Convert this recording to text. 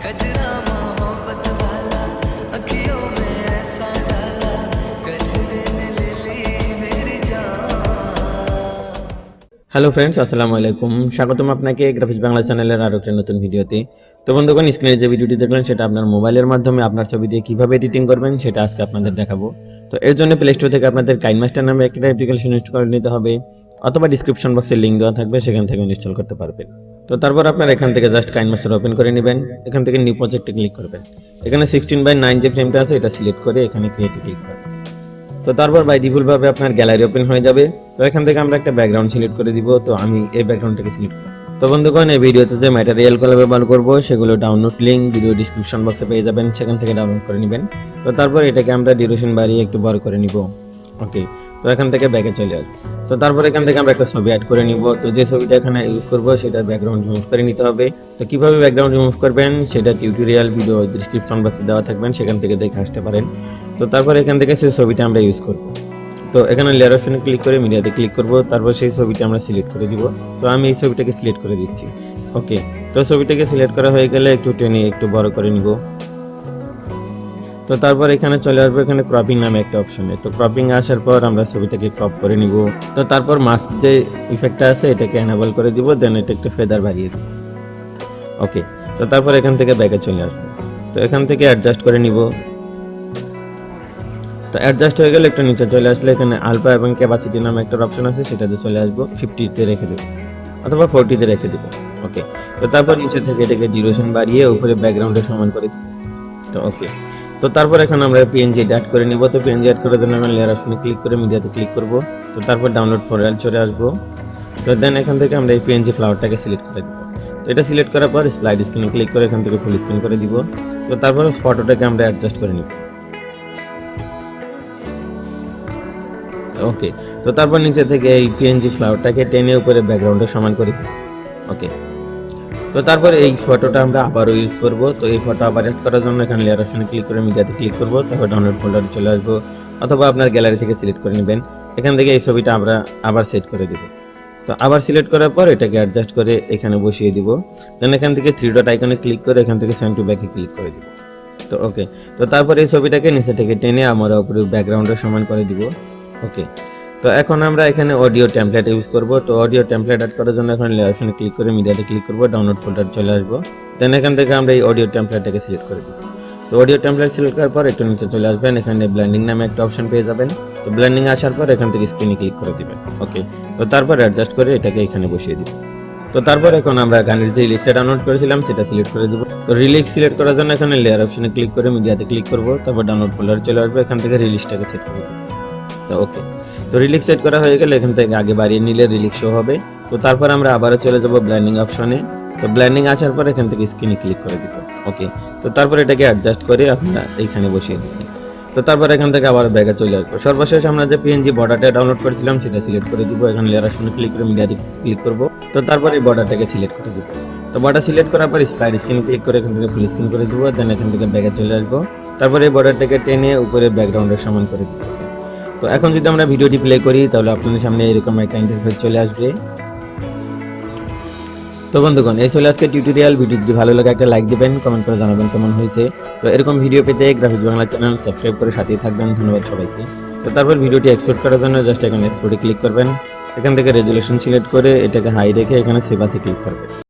गजरा मोहब्बत वाला अखियों में ऐसा डाला गजरे ने ले ली मेरी जान। হ্যালো ফ্রেন্ডস, আসসালামু আলাইকুম। স্বাগতম আপনাকে গ্রাফিক্স বাংলা চ্যানেলের আরো একটা নতুন ভিডিওতে। তো বন্ধুগণ, স্ক্রিনে যে ভিডিওটি দেখলেন সেটা আপনার মোবাইলের মাধ্যমে আপনার ছবি দিয়ে কিভাবে এডিটিং করবেন সেটা আজকে আপনাদের দেখাবো। তো এর জন্য প্লে স্টোর থেকে আপনাদের কাইনমাস্টার নামে একটা অ্যাপ্লিকেশন ইনস্টল করে নিতে হবে, অথবা ডিসক্রিপশন বক্সে লিংক দেওয়া থাকবে, সেখান থেকে ইনস্টল করতে পারবেন। তো তারপর আপনারা এখান থেকে জাস্ট কাইনমাস্টার ওপেন করে নেবেন। এখান থেকে নিউ প্রজেক্টে ক্লিক করবেন। এখানে 16:9 যে ফ্রেমটা আছে এটা সিলেক্ট করে এখানে ক্রিয়েটে ক্লিক করবেন। তো তারপর বাই ডিফল্ট ভাবে আপনার গ্যালারি ওপেন হয়ে যাবে। তো এখান থেকে আমরা একটা ব্যাকগ্রাউন্ড সিলেক্ট করে দিব। তো আমি এই ব্যাকগ্রাউন্ডটাকে সিলেক্ট করব। তো বন্ধুগণ, এই ভিডিওতে যে ম্যাটেরিয়ালগুলো ব্যবহার করব সেগুলো ডাউনলোড লিংক ভিডিও ডেসক্রিপশন বক্সে পেয়ে যাবেন, সেখান থেকে ডাউনলোড করে নেবেন। তো তারপর এটাকে আমরা ডিউরেশন বাড়িয়ে একটু বড় করে নিব। ওকে, তো এখান থেকে ব্যাকে চলে আসব। তো তারপর এখান থেকে আমরা একটা ছবি অ্যাড করে নিব। তো যে ছবিটা এখানে ইউজ করব সেটা ব্যাকগ্রাউন্ড রিমুভ করে নিতে হবে। তো কিভাবে ব্যাকগ্রাউন্ড রিমুভ করবেন সেটা টিউটোরিয়াল ভিডিও ডেসক্রিপশন বক্সে দেওয়া থাকবেন, সেখান থেকে দেখে আসতে পারেন। তো তারপর এখান থেকে সেই ছবিটা আমরা ইউজ করব। তো এখানে লেয়ার অপশনে ক্লিক করে মিডিয়াতে ক্লিক করব। তারপর সেই ছবিটা আমরা সিলেক্ট করে দিব। তো আমি এই ছবিটাকে সিলেক্ট করে দিচ্ছি। ওকে, তো ছবিটাকে সিলেক্ট করা হয়ে গেলে একটু টেনে একটু বড় করে নিব। তো তারপর এখানে চলে আসবো এখানে ক্রপিং নামে একটা অপশনে। তো ক্রপিং আসার পর আমরা ছবিটাকে ক্রপ করে নিব। তো তারপর মাস্ক যে ইফেক্টটা আছে এটাকে এনেবল করে দিব, দেন এটা একটু ফেদার বাড়িয়ে দিব। ওকে, তো তারপর এখান থেকে ব্যাকে চলে আসবো। তো এখান থেকে অ্যাডজাস্ট করে নিব। তো অ্যাডজাস্ট হয়ে গেলে একটু নিচে চলে আসলে এখানে আলফা এবং ক্যাপাসিটি নামে একটা অপশন আছে, সেটাতে চলে আসবো। 50 তে রেখে দেব অথবা 40 তে রেখে দেব। ওকে, তো তারপর নিচে থেকে এটাকে ডিউরেশন বাড়িয়ে উপরে ব্যাকগ্রাউন্ডের সমান করে দেব। তো ওকে, তো তারপর এখন আমরা পিএনজি অ্যাড করে নিব। তো পিএনজি অ্যাড করার জন্য আমরা লেয়ার অপশনে ক্লিক করে মিডিয়াতে ক্লিক করব। তো তারপর ডাউনলোড ফোল্ডারে চলে আসবো। তো দেন এখান থেকে আমরা এই পিএনজি ফ্লাওয়ারটাকে সিলেক্ট করে দিব। তো এটা সিলেক্ট করার পর স্লাইড স্ক্রিনে ক্লিক করে এখান থেকে ফুল স্ক্রিন করে দিব। তো তারপর ফটোটাকে আমরা অ্যাডজাস্ট করে নিব। ওকে, তো তারপর নিচে থেকে এই পিএনজি ফ্লাওয়ারটাকে টেনে উপরে ব্যাকগ্রাউন্ডে সমান করে দিই। ওকে, তো তারপর এই ফটোটা আমরা আবারও ইউজ করব। তো এই ফটো আবার এড করার জন্য এখানে লেয়ার অপশনে ক্লিক করে মিডিয়াতে ক্লিক করব। তারপর ডাউনলোড ফোল্ডারে চলে আসব, অথবা আপনার গ্যালারি থেকে সিলেক্ট করে নেবেন। এখান থেকে এই ছবিটা আমরা আবার সেট করে দেব। তো আবার সিলেক্ট করার পর এটাকে অ্যাডজাস্ট করে এখানে বসিয়ে দিব। দেন এখান থেকে 3 ডট আইকনে ক্লিক করে এখান থেকে সেন্ড টু ব্যাকে ক্লিক করে দিব। তো ওকে, তো তারপর এই ছবিটাকে নিচে থেকে টেনে আমরা উপরে ব্যাকগ্রাউন্ডের সমান করে দিব। ওকে, তো এখন আমরা এখানে অডিও টেমপ্লেট ইউজ করব। তো অডিও টেমপ্লেট অ্যাড করার জন্য এখানে লেয়ার অপশনে ক্লিক করে মিডিয়াতে ক্লিক করব, ডাউনলোড ফোল্ডারে চলে আসব। দেন এখান থেকে আমরা এই অডিও টেমপ্লেটটাকে সিলেক্ট করে দিব। তো অডিও টেমপ্লেট সিলেক্ট করার পর একটু নিচে চলে আসবেন, এখানে ব্লেন্ডিং নামে একটা অপশন পেয়ে যাবেন। তো ব্লেন্ডিং আসার পর এখান থেকে স্ক্রিনে ক্লিক করে দিবেন। ওকে, তো তারপর অ্যাডজাস্ট করে এটাকে এখানে বসিয়ে দিব। তো তারপর এখন আমরা গানের যে লিস্টটা ডাউনলোড করেছিলাম সেটা সিলেক্ট করে দিব। তো রিলিক্স সিলেক্ট করার জন্য এখানে লেয়ার অপশনে ক্লিক করে মিডিয়াতে ক্লিক করব, তারপর ডাউনলোড ফোল্ডারে চলে আসবে, এখান থেকে রিলিক্সটাকে সেট করে দিব। তো ওকে, তো রিলিক্স সেট করা হয়ে গেলে এখান থেকে আগে বাড়িয়ে নিলে রিলিক্স শো হবে। তো তারপর আমরা আবারও চলে যাব ব্লেন্ডিং অপশনে। তো ব্লেন্ডিং আসার পর এখান থেকে স্ক্রিনে ক্লিক করে দিব। ওকে, তো তারপর এটাকে অ্যাডজাস্ট করে আপনারা এইখানে বসিয়ে দিবেন। তো তারপর এখান থেকে আবার ব্যাকে চলে আসবো। সর্বশেষ আমরা যে পিএনজি বর্ডারটা ডাউনলোড করেছিলাম সেটা সিলেক্ট করে দিব। এখানে লেয়ার অপশনে ক্লিক করে মিডিয়াতে ক্লিক করব। তো তারপর এই বর্ডারটাকে সিলেক্ট করে দিব। তো বর্ডার সিলেক্ট করার পর স্লাইড স্ক্রিন ক্লিক করে এখান থেকে ফুল স্ক্রিন করে দিব। দেন এখান থেকে ব্যাকে চলে আসবো। তারপর এই বর্ডারটাকে টেনে উপরে ব্যাকগ্রাউন্ডের সমান করে দিব। তো এখন যদি আমরা ভিডিওটি প্লে করি তাহলে আপনাদের সামনে এরকম একটা ইন্টারফেস চলে আসবে। তো বন্ধুগণ, এই চলে আজকে টিউটোরিয়াল। ভিডিও যদি ভালো লাগে একটা লাইক দিবেন, কমেন্ট করে জানাবেন কেমন হয়েছে। তো এরকম ভিডিও পেতে গ্রাফিক্স বাংলা চ্যানেল সাবস্ক্রাইব করে সাথেই থাকবেন। ধন্যবাদ সবাইকে। তো তারপর ভিডিওটি এক্সপোর্ট করার জন্য জাস্ট এখানে এক্সপোর্টে ক্লিক করবেন। এখান থেকে রেজুলেশন সিলেক্ট করে এটাকে হাই রেখে এখানে সেভ আসে ক্লিক করবেন।